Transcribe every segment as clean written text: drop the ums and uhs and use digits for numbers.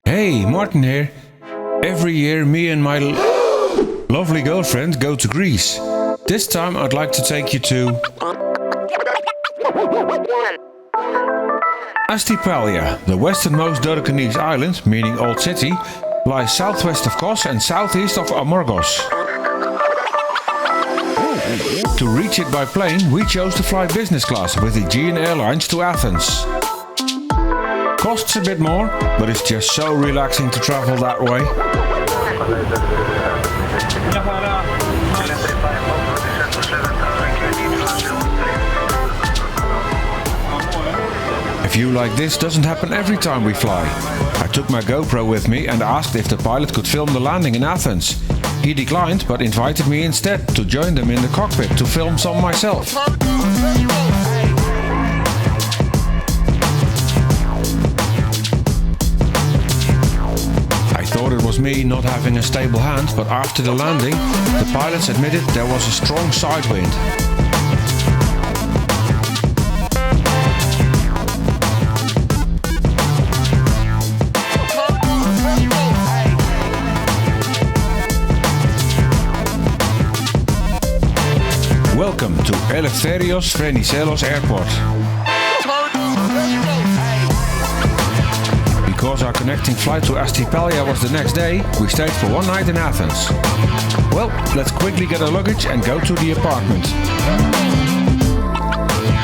Hey, Martin here. Every year me and my lovely girlfriend go to Greece. This time I'd like to take you to Astypalea, the westernmost Dodecanese island, meaning Old City, lies southwest of Kos and southeast of Amorgos. To reach it by plane, we chose to fly business class with Aegean Airlines to Athens. Costs a bit more, but it's just so relaxing to travel that way. A view like this doesn't happen every time we fly. I took my GoPro with me and asked if the pilot could film the landing in Athens. He declined, but invited me instead to join them in the cockpit to film some myself. I thought it was me not having a stable hand, but after the landing, the pilots admitted there was a strong side wind. Welcome to Eleftherios Venizelos Airport. Because our connecting flight to Astypalea was the next day, we stayed for one night in Athens. Well, let's quickly get our luggage and go to the apartment.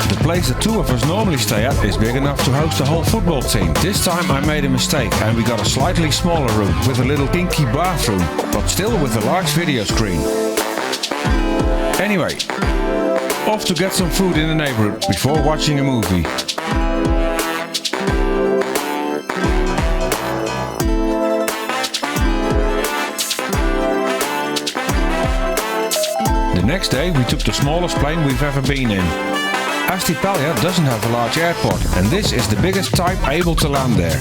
The place the two of us normally stay at is big enough to host a whole football team. This time I made a mistake and we got a slightly smaller room with a little kinky bathroom, but still with a large video screen. Anyway, off to get some food in the neighborhood before watching a movie. The next day we took the smallest plane we've ever been in. Astypalea doesn't have a large airport and this is the biggest type able to land there.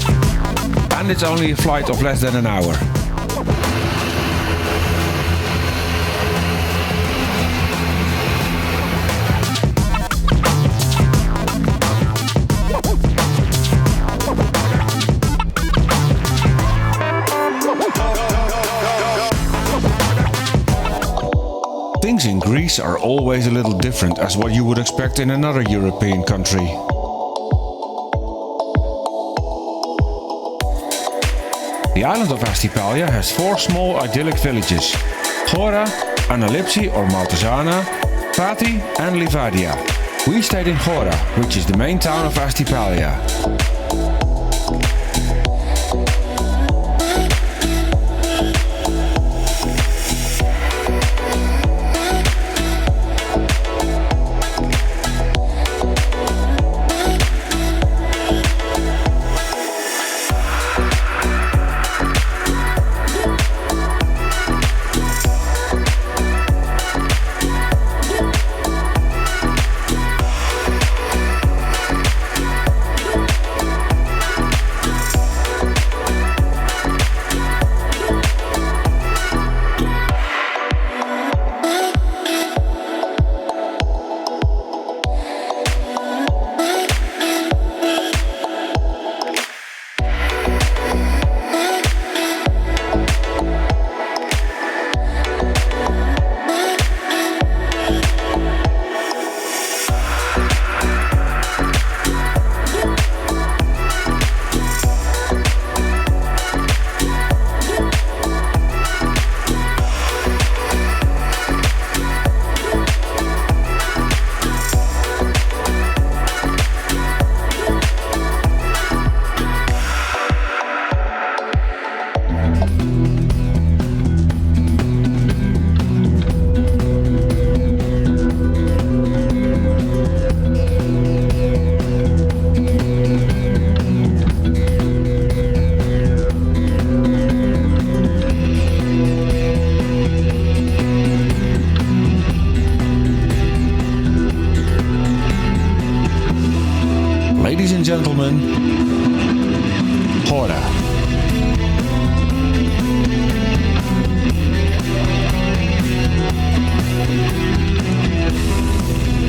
And it's only a flight of less than an hour. Things in Greece are always a little different as what you would expect in another European country. The island of Astypalea has four small idyllic villages: Chora, Analipsi or Maltesana, Pati and Livadia. We stayed in Chora, which is the main town of Astypalea. Ladies and gentlemen, Chora.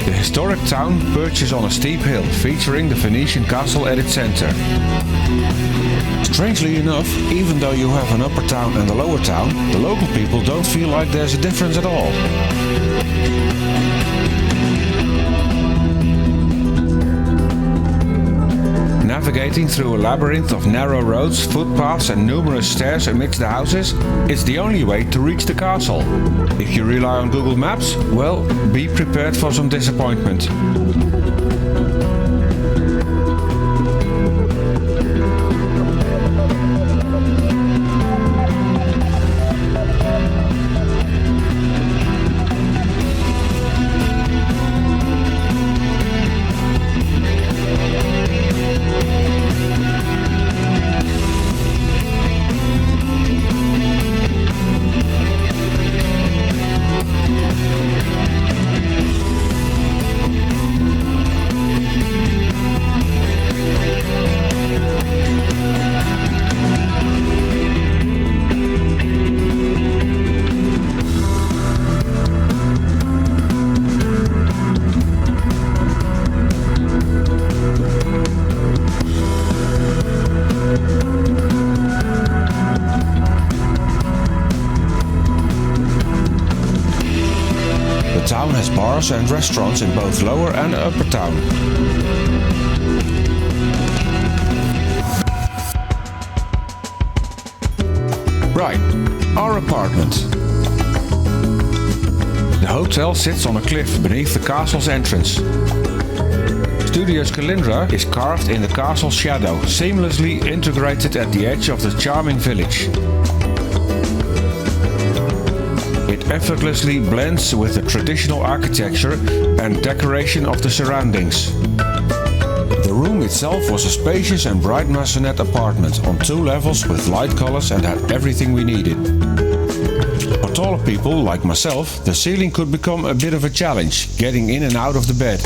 The historic town perches on a steep hill featuring the Phoenician castle at its center. Strangely enough, even though you have an upper town and a lower town, the local people don't feel like there's a difference at all. Navigating through a labyrinth of narrow roads, footpaths and numerous stairs amidst the houses, it's the only way to reach the castle. If you rely on Google Maps, well, be prepared for some disappointment. The town has bars and restaurants in both lower and upper town. Right, our apartment. The hotel sits on a cliff beneath the castle's entrance. Studios Kalindra is carved in the castle's shadow, seamlessly integrated at the edge of the charming village. It effortlessly blends with the traditional architecture and decoration of the surroundings. The room itself was a spacious and bright maisonette apartment on 2 levels with light colors and had everything we needed. For taller people like myself, the ceiling could become a bit of a challenge, getting in and out of the bed.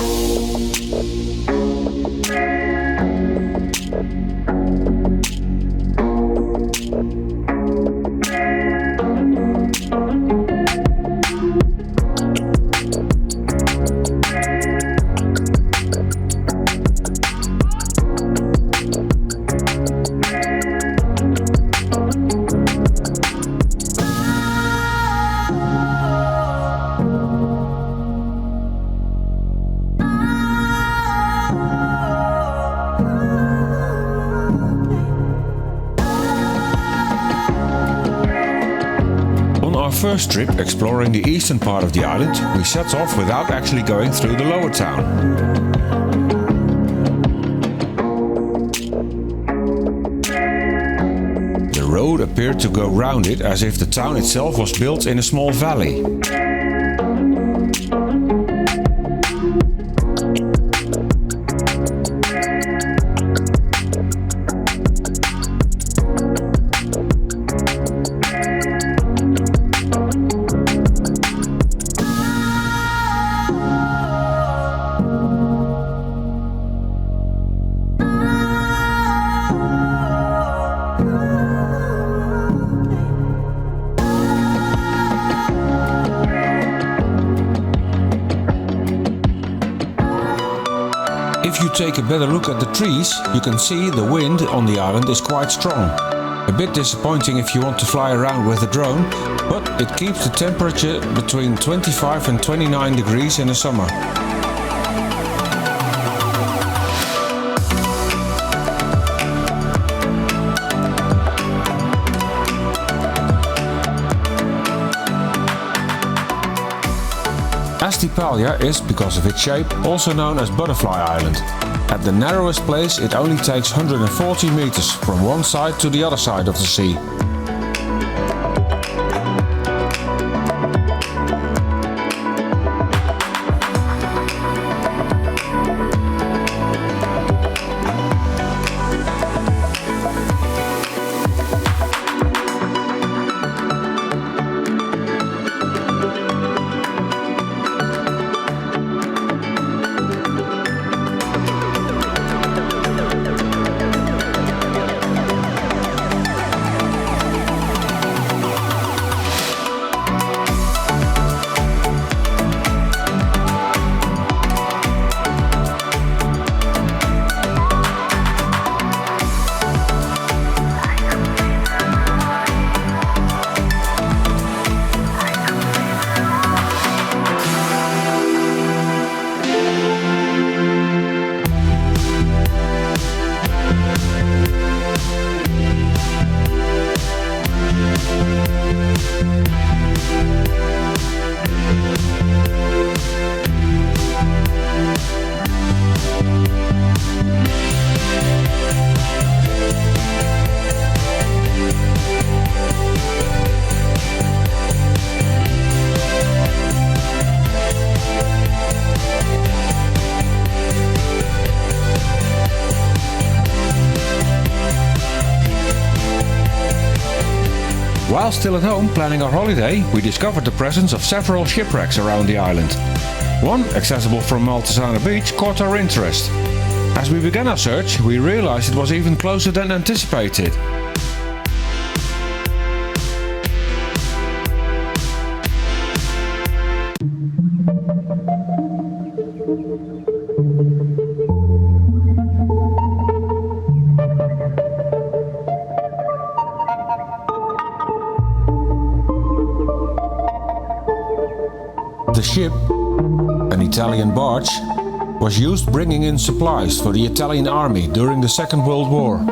Our first trip exploring the eastern part of the island, we set off without actually going through the lower town. The road appeared to go round it as if the town itself was built in a small valley. If you take a better look at the trees, you can see the wind on the island is quite strong. A bit disappointing if you want to fly around with a drone, but it keeps the temperature between 25 and 29 degrees in the summer. Astypalja is, because of its shape, also known as Butterfly Island. At the narrowest place it only takes 140 meters from one side to the other side of the sea. While still at home planning our holiday, we discovered the presence of several shipwrecks around the island. One, accessible from Maltasana Beach, caught our interest. As we began our search, we realized it was even closer than anticipated. The ship, an Italian barge, was used bringing in supplies for the Italian army during the Second World War.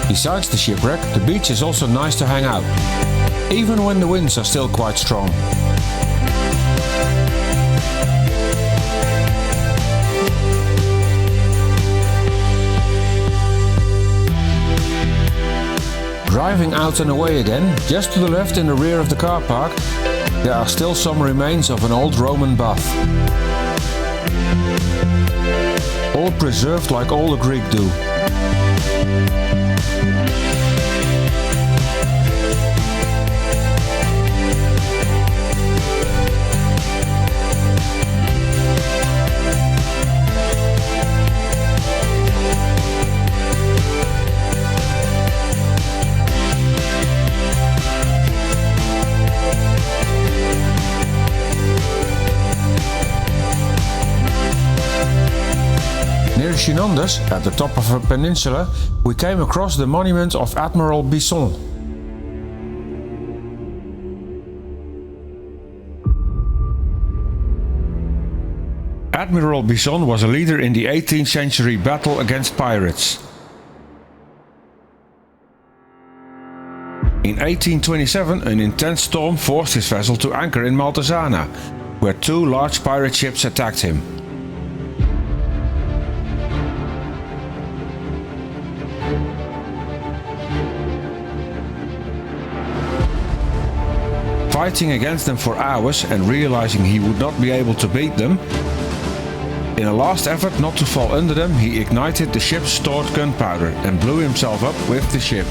Besides the shipwreck, the beach is also nice to hang out, even when the winds are still quite strong. Driving out and away again, just to the left in the rear of the car park, there are still some remains of an old Roman bath. All preserved like all the Greek do. Near Chinanders, at the top of a peninsula, we came across the monument of Admiral Bisson. Admiral Bisson was a leader in the 18th century battle against pirates. In 1827, an intense storm forced his vessel to anchor in Maltasana, where two large pirate ships attacked him. Fighting against them for hours and realizing he would not be able to beat them, in a last effort not to fall under them, he ignited the ship's stored gunpowder and blew himself up with the ship.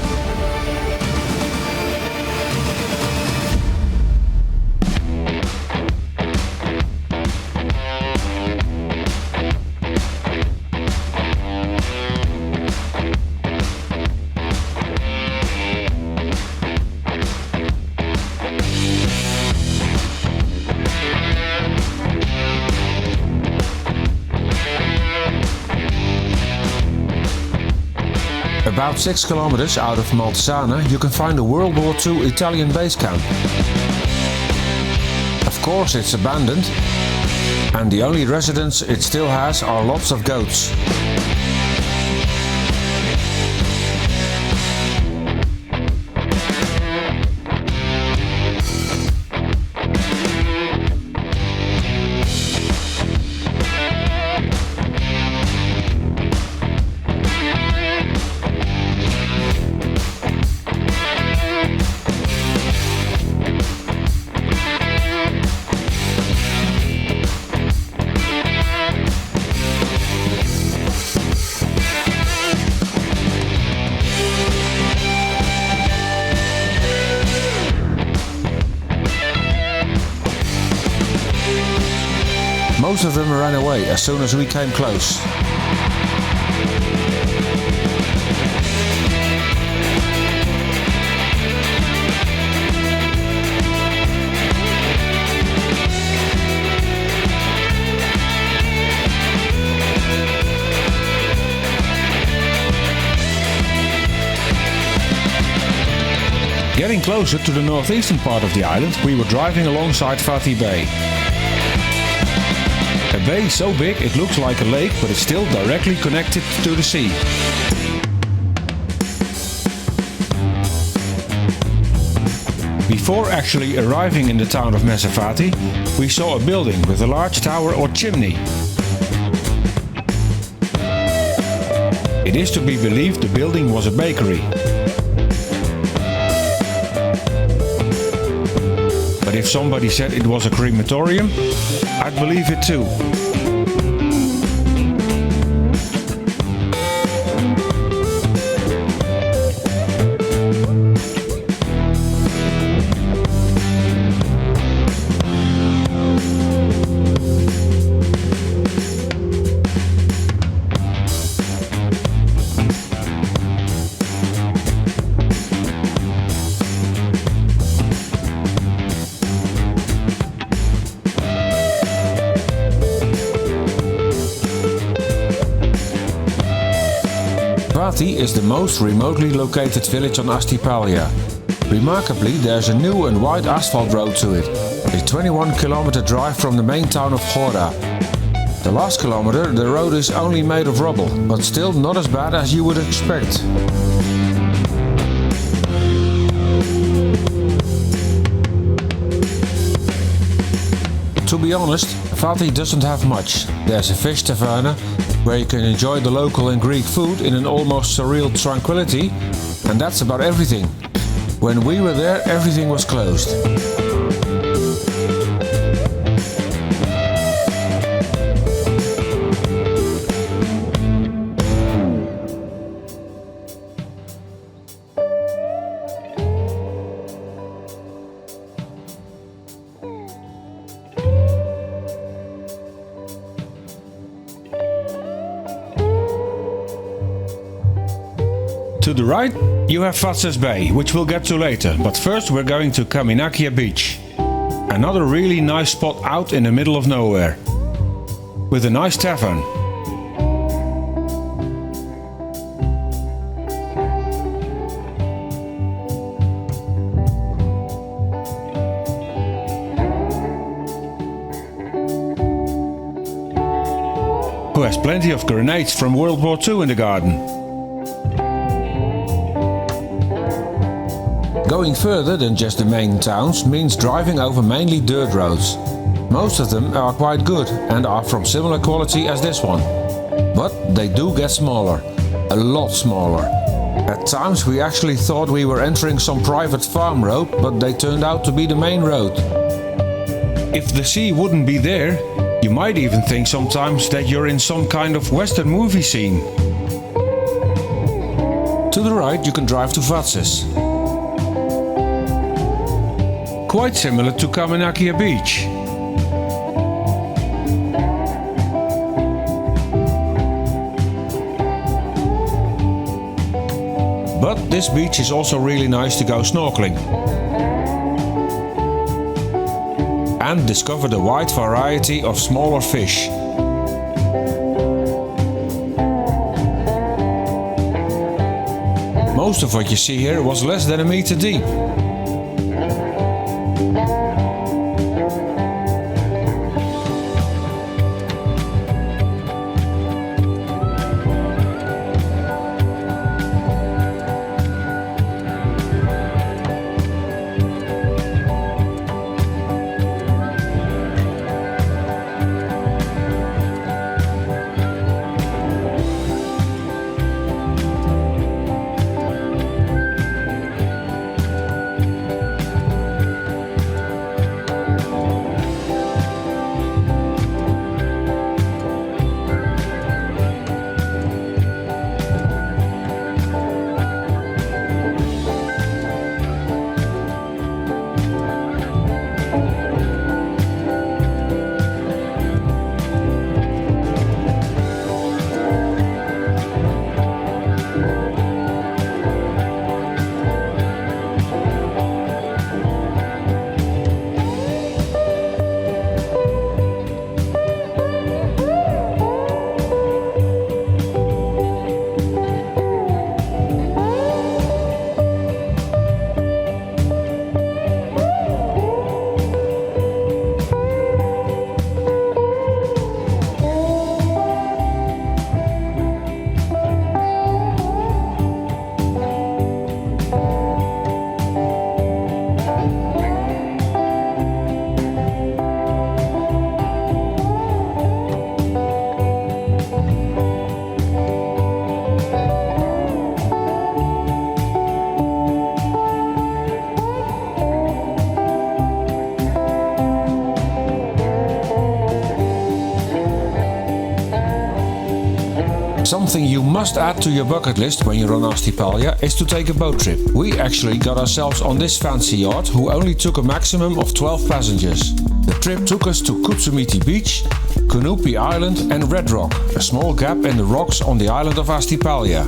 About 6 kilometers out of Maltasana, you can find a World War II Italian base camp. Of course, it's abandoned, and the only residents it still has are lots of goats. Most of them ran away as soon as we came close. Getting closer to the northeastern part of the island, we were driving alongside Fatih Bay. A bay so big it looks like a lake, but it's still directly connected to the sea. Before actually arriving in the town of Mesafati, we saw a building with a large tower or chimney. It is to be believed the building was a bakery. But if somebody said it was a crematorium, I'd believe it too. Fatih is the most remotely located village on Astypalja. Remarkably, there's a new and wide asphalt road to it, a 21-kilometer drive from the main town of Ghora. The last kilometer the road is only made of rubble, but still not as bad as you would expect. To be honest, Fatih doesn't have much. There's a fish taverna, where you can enjoy the local and Greek food in an almost surreal tranquility, and that's about everything. When we were there, everything was closed. To the right, you have Fatses Bay, which we'll get to later, but first we're going to Kaminakia Beach. Another really nice spot out in the middle of nowhere, with a nice tavern. Who has plenty of grenades from World War II in the garden. Going further than just the main towns means driving over mainly dirt roads. Most of them are quite good and are from similar quality as this one. But they do get smaller, a lot smaller. At times we actually thought we were entering some private farm road, but they turned out to be the main road. If the sea wouldn't be there, you might even think sometimes that you're in some kind of Western movie scene. To the right you can drive to Vatses. Quite similar to Kaminakia Beach. But this beach is also really nice to go snorkeling and discover the wide variety of smaller fish. Most of what you see here was less than a meter deep. Something you must add to your bucket list when you're on Astypalja is to take a boat trip. We actually got ourselves on this fancy yacht, who only took a maximum of 12 passengers. The trip took us to Kutsumiti Beach, Kunupi Island and Red Rock, a small gap in the rocks on the island of Astypalja.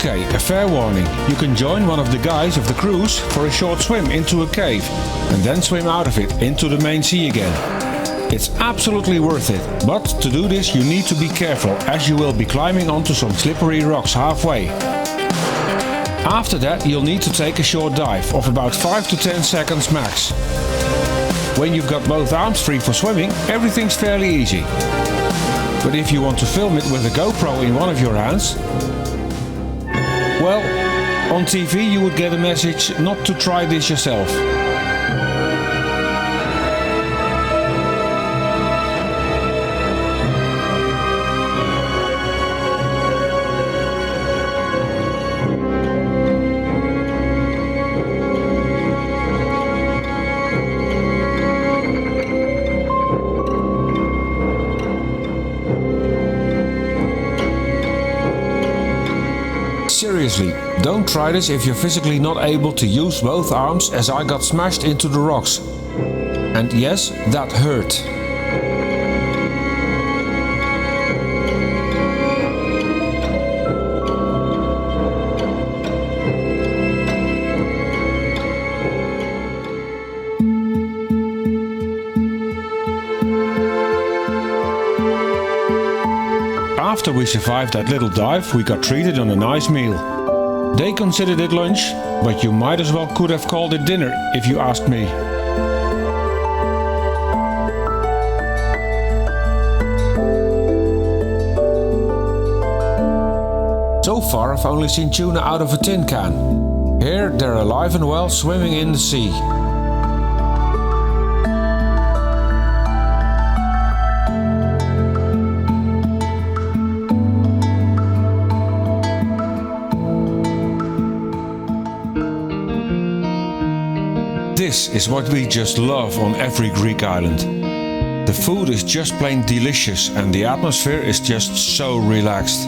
Okay, a fair warning. You can join one of the guys of the cruise for a short swim into a cave and then swim out of it into the main sea again. It's absolutely worth it, but to do this you need to be careful, as you will be climbing onto some slippery rocks halfway. After that you'll need to take a short dive of about 5 to 10 seconds max. When you've got both arms free for swimming, everything's fairly easy. But if you want to film it with a GoPro in one of your hands, well, on TV you would get a message not to try this yourself. Seriously, don't try this if you're physically not able to use both arms, as I got smashed into the rocks. And yes, that hurt. After we survived that little dive, we got treated on a nice meal. They considered it lunch, but you might as well could have called it dinner if you asked me. So far I've only seen tuna out of a tin can. Here they're alive and well, swimming in the sea. This is what we just love on every Greek island. The food is just plain delicious and the atmosphere is just so relaxed.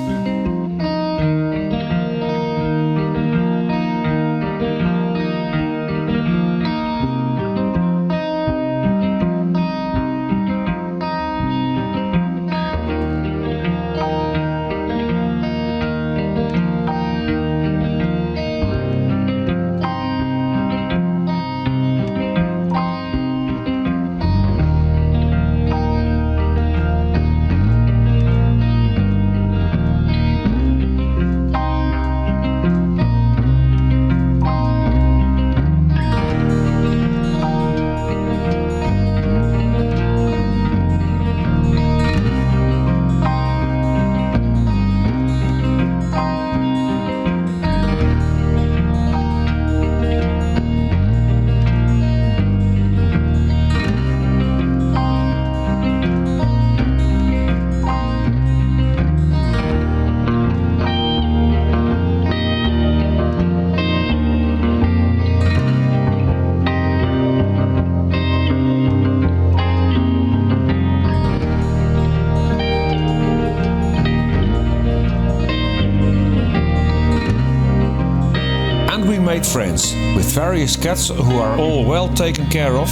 made friends with various cats who are all well taken care of.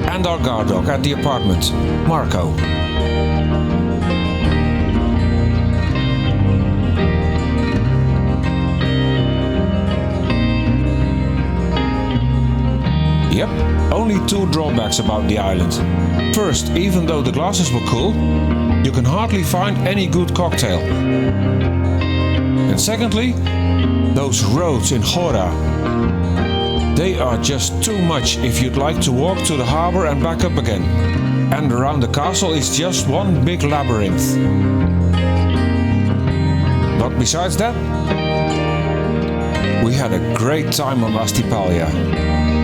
And our guard dog at the apartment, Marco. Yep, only two drawbacks about the island. First, even though the glasses were cool, you can hardly find any good cocktail. And secondly, those roads in Chora. They are just too much if you'd like to walk to the harbor and back up again. And around the castle is just one big labyrinth. But besides that, we had a great time on Astypalja.